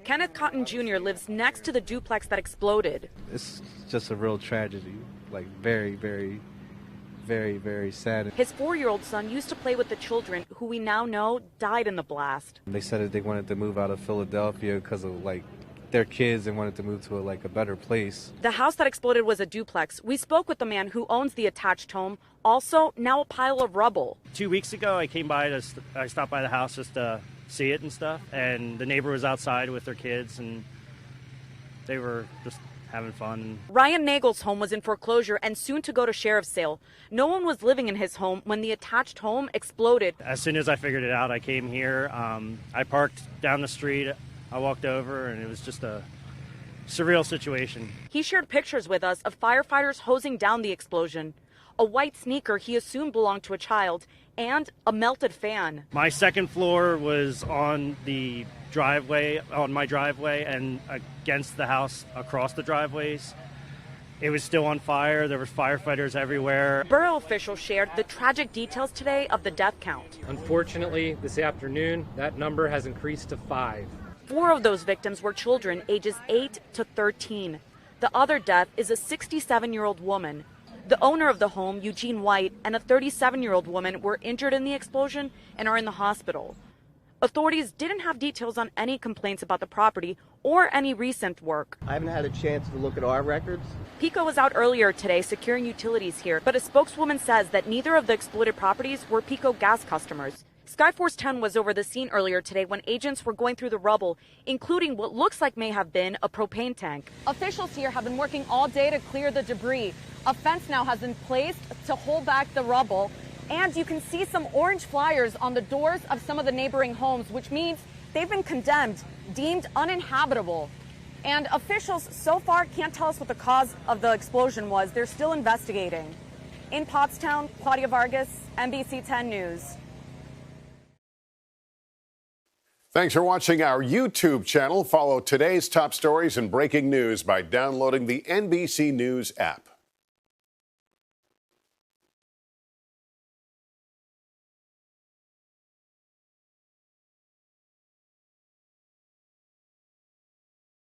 Kenneth Cotton Jr. lives next to the duplex that exploded. It's just a real tragedy, like very, very, very, very sad. His 4-year-old son used to play with the children who we now know died in the blast. They said that they wanted to move out of Philadelphia because of their kids and wanted to move to a better place. The house that exploded was a duplex. We spoke with the man who owns the attached home, also now a pile of rubble. 2 weeks ago, I stopped by the house just to see it and stuff, and the neighbor was outside with their kids, and they were just having fun. Ryan Nagel's home was in foreclosure and soon to go to sheriff's sale. No one was living in his home when the attached home exploded. As soon as I figured it out, I came here. I parked down the street. I walked over, and it was just a surreal situation. He shared pictures with us of firefighters hosing down the explosion. A white sneaker he assumed belonged to a child, and a melted fan. My second floor was on the driveway, on my driveway, and against the house across the driveways. It was still on fire. There were firefighters everywhere. Borough officials shared the tragic details today of the death count. Unfortunately, this afternoon, that number has increased to 5. 4 of those victims were children ages 8 to 13. The other death is a 67-year-old woman. The owner of the home, Eugene White, and a 37-year-old woman were injured in the explosion and are in the hospital. Authorities didn't have details on any complaints about the property or any recent work. I haven't had a chance to look at our records. PECO was out earlier today securing utilities here, but a spokeswoman says that neither of the exploited properties were PECO gas customers. Skyforce 10 was over the scene earlier today when agents were going through the rubble, including what looks like may have been a propane tank. Officials here have been working all day to clear the debris. A fence now has been placed to hold back the rubble, and you can see some orange flyers on the doors of some of the neighboring homes, which means they've been condemned, deemed uninhabitable. And officials so far can't tell us what the cause of the explosion was. They're still investigating. In Pottstown, Claudia Vargas, NBC 10 News. Thanks for watching our YouTube channel. Follow today's top stories and breaking news by downloading the NBC News app.